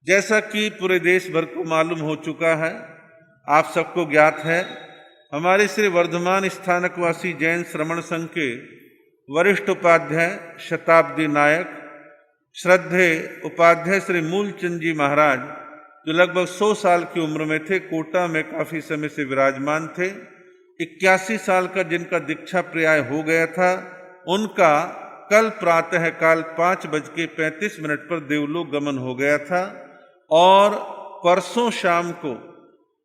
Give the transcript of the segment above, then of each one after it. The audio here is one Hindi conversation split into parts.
जैसा कि पूरे देश भर को मालूम हो चुका है, आप सबको ज्ञात है, हमारे श्री वर्धमान स्थानकवासी जैन श्रमण संघ के वरिष्ठ उपाध्याय शताब्दी नायक श्रद्धेय उपाध्याय श्री मूलचंद जी महाराज, जो लगभग 100 साल की उम्र में थे, कोटा में काफी समय से विराजमान थे। 81 साल का जिनका दीक्षा पर्याय हो गया था, उनका कल प्रातः काल 5:35 पर देवलोक गमन हो गया था और परसों शाम को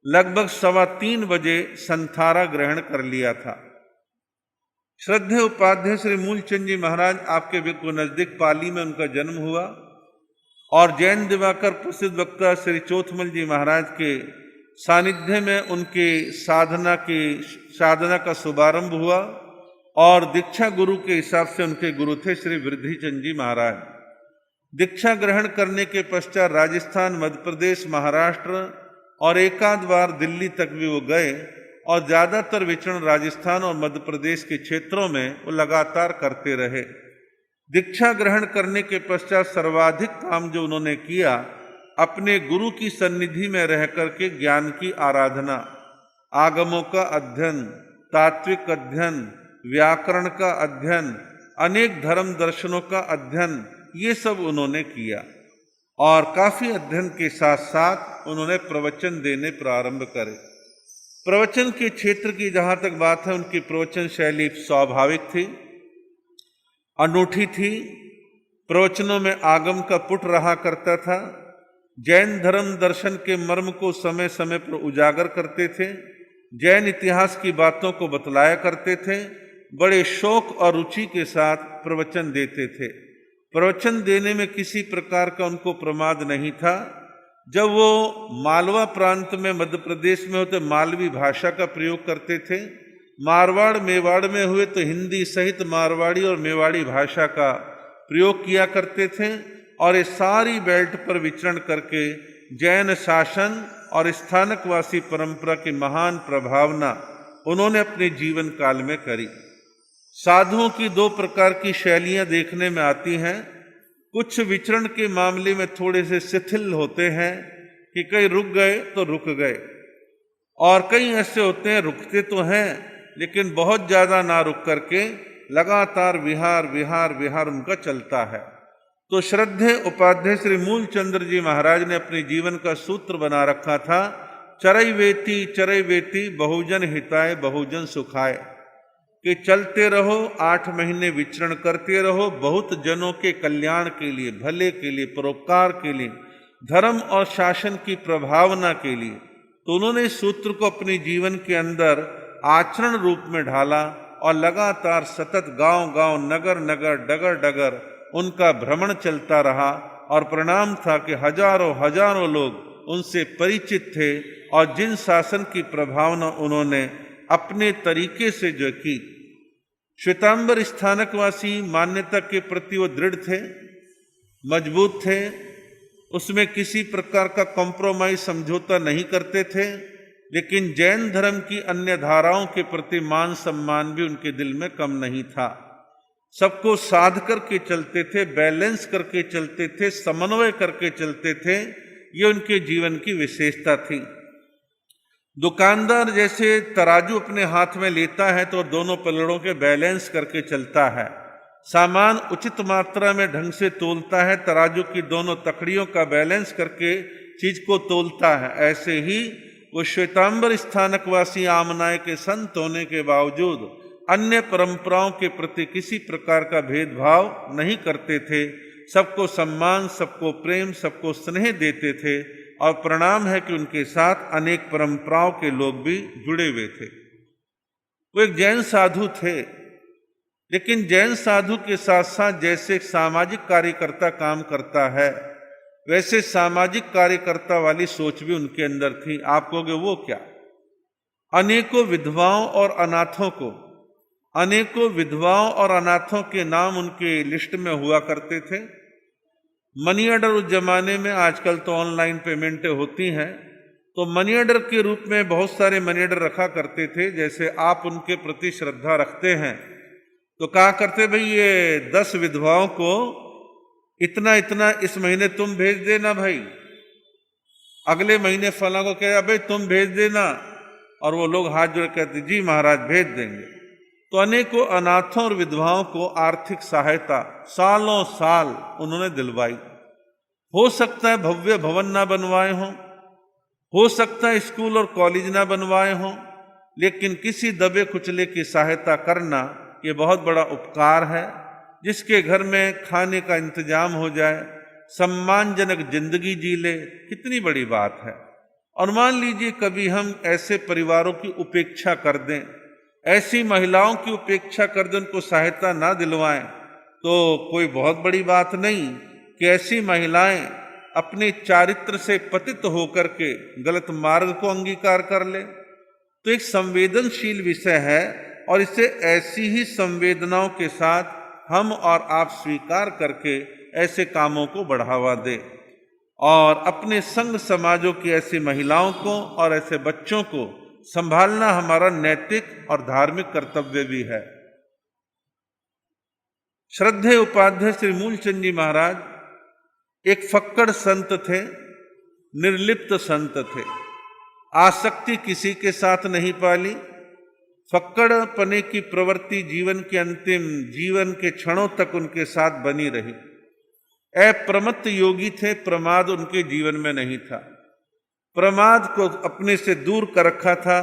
लगभग 3:15 बजे संथारा ग्रहण कर लिया था। श्रद्धेय उपाध्याय श्री मूलचंद जी महाराज, आपके बिल्कुल नजदीक पाली में उनका जन्म हुआ और जैन दिवाकर प्रसिद्ध वक्ता श्री चोथमल जी महाराज के सानिध्य में उनके साधना का शुभारंभ हुआ और दीक्षा गुरु के हिसाब से उनके गुरु थे श्री वृद्धिचंद जी महाराज। दीक्षा ग्रहण करने के पश्चात राजस्थान, मध्य प्रदेश, महाराष्ट्र और एकाध बार दिल्ली तक भी वो गए और ज्यादातर विचरण राजस्थान और मध्य प्रदेश के क्षेत्रों में वो लगातार करते रहे। दीक्षा ग्रहण करने के पश्चात सर्वाधिक काम जो उन्होंने किया, अपने गुरु की सन्निधि में रह करके ज्ञान की आराधना, आगमों का अध्ययन, तात्विक अध्ययन, व्याकरण का अध्ययन, अनेक धर्म दर्शनों का अध्ययन, ये सब उन्होंने किया और काफी अध्ययन के साथ साथ उन्होंने प्रवचन देने प्रारंभ करे। प्रवचन के क्षेत्र की जहां तक बात है, उनकी प्रवचन शैली स्वाभाविक थी, अनूठी थी। प्रवचनों में आगम का पुट रहा करता था। जैन धर्म दर्शन के मर्म को समय समय पर उजागर करते थे। जैन इतिहास की बातों को बतलाया करते थे। बड़े शौक और रुचि के साथ प्रवचन देते थे। प्रवचन देने में किसी प्रकार का उनको प्रमाद नहीं था। जब वो मालवा प्रांत में मध्य प्रदेश में होते, मालवी भाषा का प्रयोग करते थे। मारवाड़ मेवाड़ में हुए तो हिंदी सहित मारवाड़ी और मेवाड़ी भाषा का प्रयोग किया करते थे और ये सारी बेल्ट पर विचरण करके जैन शासन और स्थानकवासी परंपरा की महान प्रभावना उन्होंने अपने जीवन काल में करी। साधुओं की 2 प्रकार की शैलियां देखने में आती हैं। कुछ विचरण के मामले में थोड़े से शिथिल होते हैं कि कई रुक गए तो रुक गए, और कई ऐसे होते हैं रुकते तो हैं लेकिन बहुत ज्यादा ना रुक करके लगातार विहार विहार विहार उनका चलता है। तो श्रद्धेय उपाध्याय श्री मूलचंद्र जी महाराज ने अपने जीवन का सूत्र बना रखा था, चरैवेति चरैवेति बहुजन हिताय बहुजन सुखाय, कि चलते रहो, 8 महीने विचरण करते रहो, बहुत जनों के कल्याण के लिए, भले के लिए, परोपकार के लिए, धर्म और शासन की प्रभावना के लिए। तो उन्होंने इस सूत्र को अपने जीवन के अंदर आचरण रूप में ढाला और लगातार सतत गांव गांव, नगर नगर, डगर डगर उनका भ्रमण चलता रहा और परिणाम था कि हजारों हजारों लोग उनसे परिचित थे और जिन शासन की प्रभावना उन्होंने अपने तरीके से जो की। श्वेतांबर स्थानकवासी मान्यता के प्रति वो दृढ़ थे, मजबूत थे, उसमें किसी प्रकार का कॉम्प्रोमाइज समझौता नहीं करते थे, लेकिन जैन धर्म की अन्य धाराओं के प्रति मान सम्मान भी उनके दिल में कम नहीं था। सबको साध करके चलते थे, बैलेंस करके चलते थे, समन्वय करके चलते थे। ये उनके जीवन की विशेषता थी। दुकानदार जैसे तराजू अपने हाथ में लेता है तो दोनों पलड़ों के बैलेंस करके चलता है, सामान उचित मात्रा में ढंग से तोलता है, तराजू की दोनों तकड़ियों का बैलेंस करके चीज को तोलता है। ऐसे ही वो श्वेतांबर स्थानकवासी आमनाय के संत होने के बावजूद अन्य परंपराओं के प्रति किसी प्रकार का भेदभाव नहीं करते थे। सबको सम्मान, सबको प्रेम, सबको स्नेह देते थे और परिणाम है कि उनके साथ अनेक परंपराओं के लोग भी जुड़े हुए थे। वो एक जैन साधु थे, लेकिन जैन साधु के साथ साथ जैसे एक सामाजिक कार्यकर्ता काम करता है, वैसे सामाजिक कार्यकर्ता वाली सोच भी उनके अंदर थी। आप कहोगे वो क्या? अनेकों विधवाओं और अनाथों के नाम उनके लिस्ट में हुआ करते थे। मनी ऑर्डर उस जमाने में, आजकल तो ऑनलाइन पेमेंटें होती हैं, तो मनी ऑर्डर के रूप में बहुत सारे मनी ऑर्डर रखा करते थे। जैसे आप उनके प्रति श्रद्धा रखते हैं तो कहा करते भाई ये 10 विधवाओं को इतना इतना इस महीने तुम भेज देना भाई, अगले महीने फलां को कहे अबे तुम भेज देना, और वो लोग हाथ जोड़ कहते जी महाराज भेज देंगे। तो अनेकों अनाथों और विधवाओं को आर्थिक सहायता सालों साल उन्होंने दिलवाई। हो सकता है भव्य भवन ना बनवाए हों, हो सकता है स्कूल और कॉलेज ना बनवाए हों, लेकिन किसी दबे कुचले की सहायता करना ये बहुत बड़ा उपकार है। जिसके घर में खाने का इंतजाम हो जाए, सम्मानजनक जिंदगी जी ले, कितनी बड़ी बात है। और मान लीजिए कभी हम ऐसे परिवारों की उपेक्षा कर दें, ऐसी महिलाओं की उपेक्षा कर दें, उनको सहायता ना दिलवाएं, तो कोई बहुत बड़ी बात नहीं कि ऐसी महिलाएं अपने चारित्र से पतित होकर के गलत मार्ग को अंगीकार कर ले। तो एक संवेदनशील विषय है और इसे ऐसी ही संवेदनाओं के साथ हम और आप स्वीकार करके ऐसे कामों को बढ़ावा दें और अपने संग समाजों की ऐसी महिलाओं को और ऐसे बच्चों को संभालना हमारा नैतिक और धार्मिक कर्तव्य भी है। श्रद्धेय उपाध्याय श्री मूलचंद जी महाराज एक फक्कड़ संत थे, निर्लिप्त संत थे। आसक्ति किसी के साथ नहीं पाली। फक्कड़ पने की प्रवृत्ति जीवन के अंतिम जीवन के क्षणों तक उनके साथ बनी रही। अप्रमत्त योगी थे, प्रमाद उनके जीवन में नहीं था। प्रमाद को अपने से दूर कर रखा था।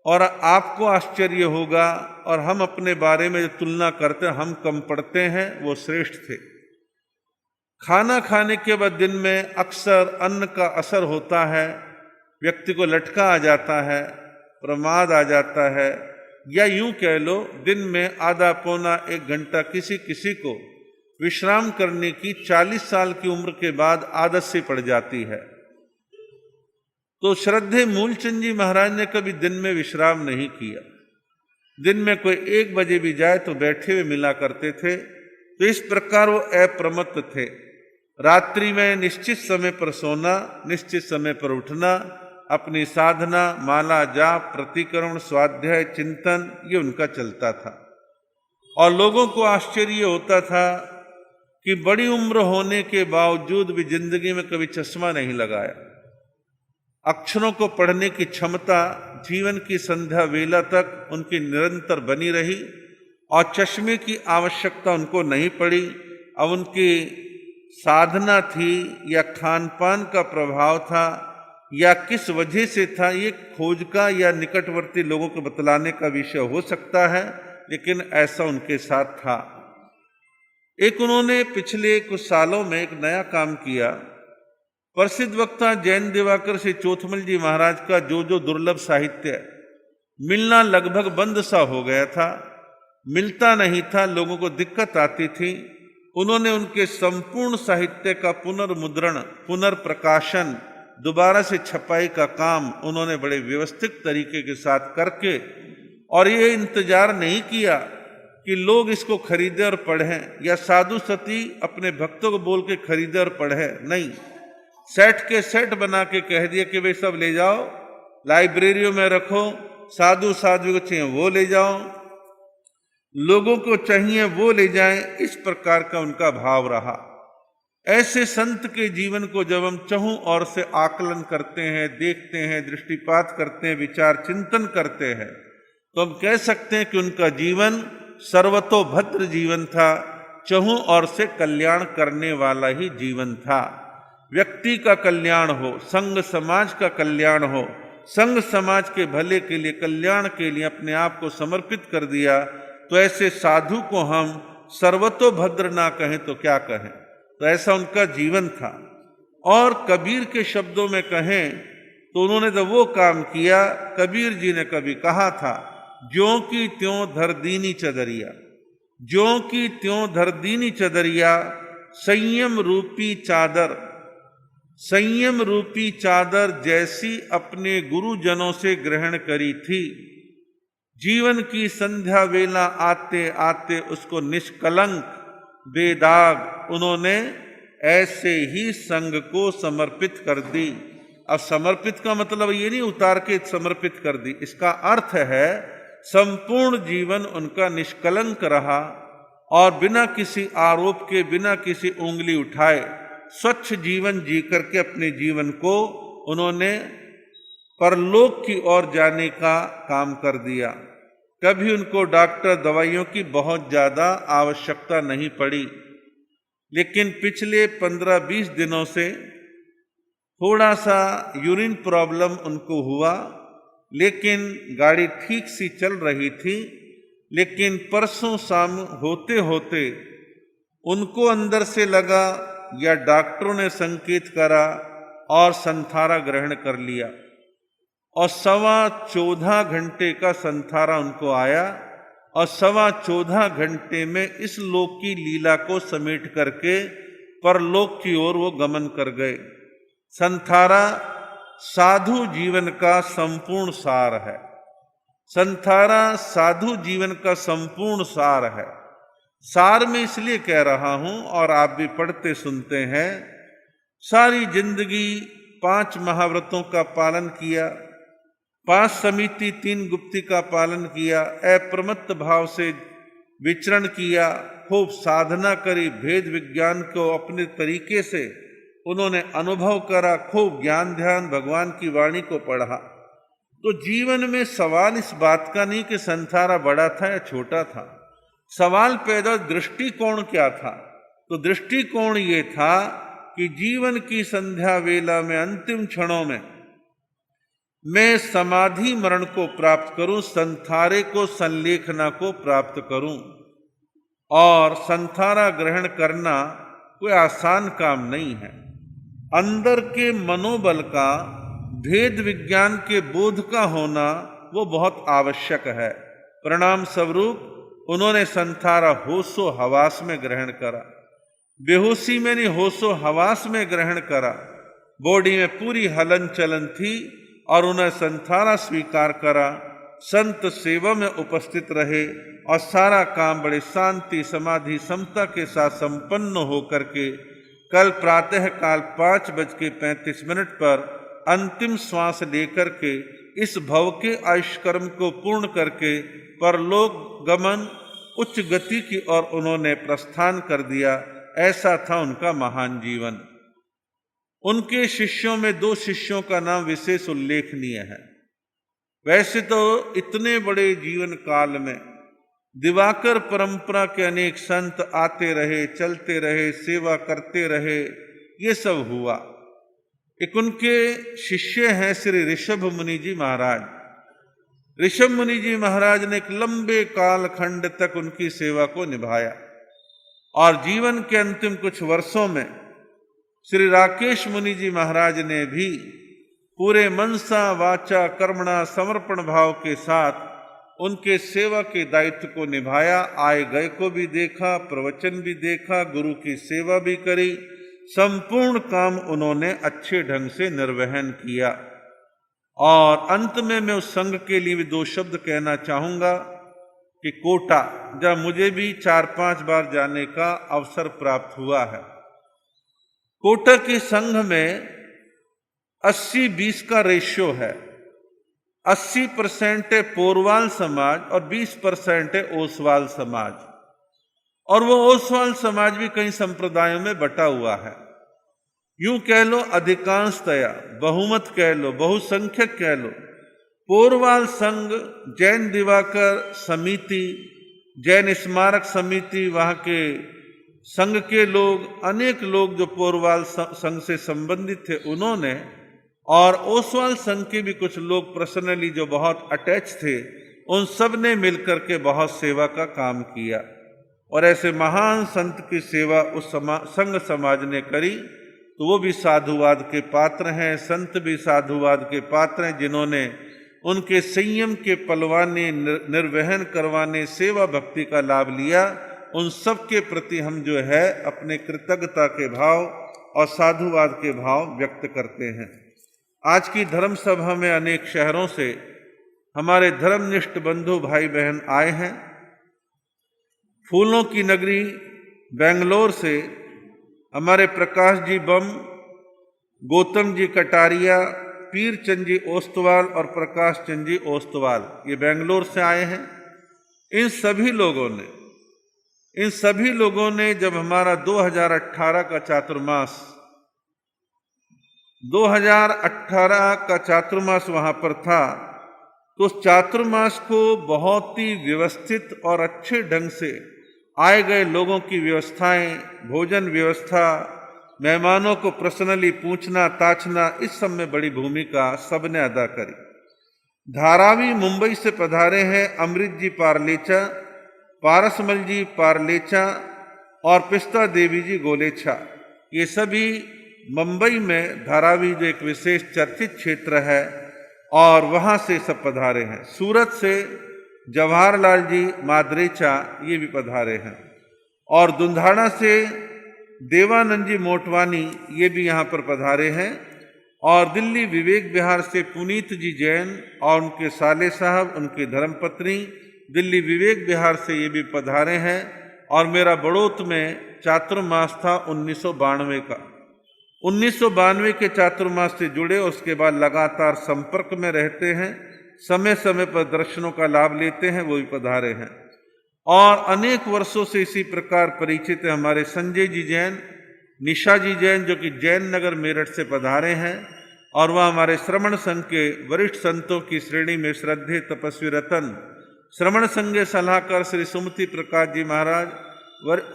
और आपको आश्चर्य होगा, और हम अपने बारे में जो तुलना करते हैं, हम कम पढ़ते हैं, वो श्रेष्ठ थे। खाना खाने के बाद दिन में अक्सर अन्न का असर होता है, व्यक्ति को लटका आ जाता है, प्रमाद आ जाता है, या यूं कह लो दिन में आधा पौना एक घंटा किसी किसी को विश्राम करने की 40 साल की उम्र के बाद आदत से पड़ जाती है। तो श्रद्धेय मूलचंद जी महाराज ने कभी दिन में विश्राम नहीं किया। दिन में कोई 1 बजे भी जाए तो बैठे हुए मिला करते थे। तो इस प्रकार वो अप्रमत्त थे। रात्रि में निश्चित समय पर सोना, निश्चित समय पर उठना, अपनी साधना, माला जाप, प्रतिकरण, स्वाध्याय, चिंतन, ये उनका चलता था। और लोगों को आश्चर्य होता था कि बड़ी उम्र होने के बावजूद भी जिंदगी में कभी चश्मा नहीं लगाया। अक्षरों को पढ़ने की क्षमता जीवन की संध्या वेला तक उनकी निरंतर बनी रही और चश्मे की आवश्यकता उनको नहीं पड़ी। अब उनकी साधना थी या खान पान का प्रभाव था या किस वजह से था, ये खोज का या निकटवर्ती लोगों को बतलाने का विषय हो सकता है, लेकिन ऐसा उनके साथ था। एक उन्होंने पिछले कुछ सालों में एक नया काम किया। प्रसिद्ध वक्ता जैन दिवाकर श्री चोथमल जी महाराज का जो दुर्लभ साहित्य मिलना लगभग बंद सा हो गया था, मिलता नहीं था, लोगों को दिक्कत आती थी। उन्होंने उनके संपूर्ण साहित्य का पुनर्मुद्रण, पुनर्प्रकाशन, दोबारा से छपाई का काम उन्होंने बड़े व्यवस्थित तरीके के साथ करके, और ये इंतजार नहीं किया कि लोग इसको खरीदे और पढ़ें या साधु सती अपने भक्तों को बोल के खरीदे और पढ़ें, नहीं, सेट के सेट बना के कह दिया कि भाई सब ले जाओ, लाइब्रेरियों में रखो, साधु साध्वी को चाहिए वो ले जाओ, लोगों को चाहिए वो ले जाएं। इस प्रकार का उनका भाव रहा। ऐसे संत के जीवन को जब हम चहुं ओर से आकलन करते हैं, देखते हैं, दृष्टिपात करते हैं, विचार चिंतन करते हैं, तो हम कह सकते हैं कि उनका जीवन सर्वतोभद्र जीवन था, चहुं ओर से कल्याण करने वाला ही जीवन था। व्यक्ति का कल्याण हो, संघ समाज का कल्याण हो, संघ समाज के भले के लिए, कल्याण के लिए अपने आप को समर्पित कर दिया, तो ऐसे साधु को हम सर्वतोभद्र ना कहें तो क्या कहें। तो ऐसा उनका जीवन था। और कबीर के शब्दों में कहें तो उन्होंने तो वो काम किया, कबीर जी ने कभी कहा था, ज्यों की त्यों धर दीनी चदरिया, ज्यों की त्यों धर दीनी चदरिया, संयम रूपी चादर, संयम रूपी चादर जैसी अपने गुरुजनों से ग्रहण करी थी। जीवन की संध्या वेला आते आते उसको निष्कलंक बेदाग उन्होंने ऐसे ही संग को समर्पित कर दी। अब समर्पित का मतलब ये नहीं उतार के समर्पित कर दी, इसका अर्थ है संपूर्ण जीवन उनका निष्कलंक रहा और बिना किसी आरोप के, बिना किसी उंगली उठाए स्वच्छ जीवन जी करके अपने जीवन को उन्होंने परलोक की ओर जाने का काम कर दिया। कभी उनको डॉक्टर दवाइयों की बहुत ज़्यादा आवश्यकता नहीं पड़ी, लेकिन पिछले 15-20 दिनों से थोड़ा सा यूरिन प्रॉब्लम उनको हुआ, लेकिन गाड़ी ठीक सी चल रही थी। लेकिन परसों शाम होते होते उनको अंदर से लगा या डॉक्टरों ने संकेत करा और संथारा ग्रहण कर लिया, और 14.25 घंटे का संथारा उनको आया, और 14.25 घंटे में इस लोक की लीला को समेट करके परलोक की ओर वो गमन कर गए। संथारा साधु जीवन का संपूर्ण सार है। संथारा साधु जीवन का संपूर्ण सार है। सार में इसलिए कह रहा हूं, और आप भी पढ़ते सुनते हैं, सारी जिंदगी 5 महाव्रतों का पालन किया, 5 समिति 3 गुप्ती का पालन किया, अप्रमत्त भाव से विचरण किया, खूब साधना करी, भेद विज्ञान को अपने तरीके से उन्होंने अनुभव करा, खूब ज्ञान ध्यान भगवान की वाणी को पढ़ा। तो जीवन में सवाल इस बात का नहीं कि संथारा बड़ा था या छोटा था, सवाल पैदा दृष्टिकोण क्या था। तो दृष्टिकोण ये था कि जीवन की संध्या वेला में अंतिम क्षणों में मैं समाधि मरण को प्राप्त करूं, संथारे को संलेखना को प्राप्त करूं। और संथारा ग्रहण करना कोई आसान काम नहीं है। अंदर के मनोबल का, भेद विज्ञान के बोध का होना वो बहुत आवश्यक है। परिणाम स्वरूप उन्होंने संथारा होशो हवास में ग्रहण करा, बेहोशी में नहीं, होशो हवास में ग्रहण करा। बॉडी में पूरी हलन चलन थी और उन्हें संथारा स्वीकार करा। संत सेवा में उपस्थित रहे और सारा काम बड़े शांति समाधि समता के साथ संपन्न होकर के कल प्रातः काल 5:35 पर अंतिम श्वास लेकर के इस भव के आयुष्कर्म को पूर्ण करके परलोक गमन उच्च गति की ओर उन्होंने प्रस्थान कर दिया। ऐसा था उनका महान जीवन। उनके शिष्यों में 2 शिष्यों का नाम विशेष उल्लेखनीय है। वैसे तो इतने बड़े जीवन काल में दिवाकर परंपरा के अनेक संत आते रहे, चलते रहे, सेवा करते रहे, ये सब हुआ। एक उनके शिष्य हैं श्री ऋषभ मुनि जी महाराज। ऋषभ मुनि जी महाराज ने एक लंबे कालखंड तक उनकी सेवा को निभाया, और जीवन के अंतिम कुछ वर्षों में श्री राकेश मुनि जी महाराज ने भी पूरे मनसा वाचा कर्मणा समर्पण भाव के साथ उनके सेवा के दायित्व को निभाया। आए गए को भी देखा, प्रवचन भी देखा, गुरु की सेवा भी करी, संपूर्ण काम उन्होंने अच्छे ढंग से निर्वहन किया। और अंत में मैं उस संघ के लिए भी 2 शब्द कहना चाहूंगा कि कोटा, जब मुझे भी 4-5 बार जाने का अवसर प्राप्त हुआ है, कोटा के संघ में 80-20 का रेशियो है। 80% है पोरवाल समाज और 20% है ओसवाल समाज, और वो ओसवाल समाज भी कई संप्रदायों में बटा हुआ है। यूं कह लो अधिकांशतया, बहुमत कह लो, बहुसंख्यक कह लो। पोरवाल संघ, जैन दिवाकर समिति, जैन स्मारक समिति, वहां के संघ के लोग, अनेक लोग जो पोरवाल संघ से संबंधित थे उन्होंने, और ओसवाल संघ के भी कुछ लोग पर्सनली जो बहुत अटैच थे, उन सब ने मिलकर के बहुत सेवा का काम किया। और ऐसे महान संत की सेवा उस संघ समाज ने करी, तो वो भी साधुवाद के पात्र हैं। संत भी साधुवाद के पात्र हैं, जिन्होंने उनके संयम के पलवाने, निर्वहन करवाने, सेवा भक्ति का लाभ लिया। उन सब के प्रति हम जो है अपने कृतज्ञता के भाव और साधुवाद के भाव व्यक्त करते हैं। आज की धर्म सभा में अनेक शहरों से हमारे धर्मनिष्ठ बंधु भाई बहन आए हैं। फूलों की नगरी बेंगलोर से हमारे प्रकाश जी बम, गौतम जी कटारिया, पीर चंद जी ओस्तवाल और प्रकाश चंद जी ओस्तवाल, ये बेंगलोर से आए हैं। इन सभी लोगों ने जब हमारा 2018 का चातुर्मास 2018 का चातुर्मास वहां पर था, तो उस चातुर्मास को बहुत ही व्यवस्थित और अच्छे ढंग से आए गए लोगों की व्यवस्थाएं, भोजन व्यवस्था, मेहमानों को पर्सनली पूछना ताछना, इस सब में बड़ी भूमिका सबने अदा करी। धारावी मुंबई से पधारे हैं अमृत जी पारलेचा, पारसमल जी पारलेचा और पिस्ता देवी जी गोलेछा। ये सभी मुंबई में धारावी जो एक विशेष चर्चित क्षेत्र है और वहां से सब पधारे हैं। सूरत से जवाहरलाल जी मादरेचा ये भी पधारे हैं और दुंधाड़ा से देवानंद जी मोटवानी ये भी यहाँ पर पधारे हैं और दिल्ली विवेक विहार से पुनीत जी जैन और उनके साले साहब, उनकी धर्मपत्नी दिल्ली विवेक विहार से ये भी पधारे हैं। और मेरा बड़ौत में चातुर्मास था 1992 का, 1992 के चातुर्मास से जुड़े, उसके बाद लगातार संपर्क में रहते हैं, समय समय पर दर्शनों का लाभ लेते हैं, वो भी पधारे हैं। और अनेक वर्षों से इसी प्रकार परिचित है हमारे संजय जी जैन, निशा जी जैन जो कि जैन नगर मेरठ से पधारे हैं और वह हमारे श्रवण संघ के वरिष्ठ संतों की श्रेणी में श्रद्धेय तपस्वी रतन श्रवण संघ के सलाहकार श्री सुमति प्रकाश जी महाराज,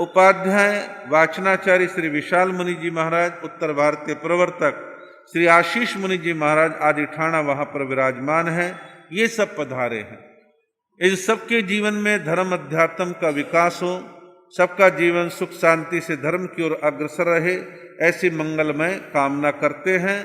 उपाध्याय वाचनाचार्य श्री विशाल मुनि जी महाराज, उत्तर भारतीय प्रवर्तक श्री आशीष मुनि जी महाराज आदि ठाणा वहां पर विराजमान है, ये सब पधारे हैं। इन सबके जीवन में धर्म अध्यात्म का विकास हो, सबका जीवन सुख शांति से धर्म की ओर अग्रसर रहे, ऐसी मंगलमय कामना करते हैं।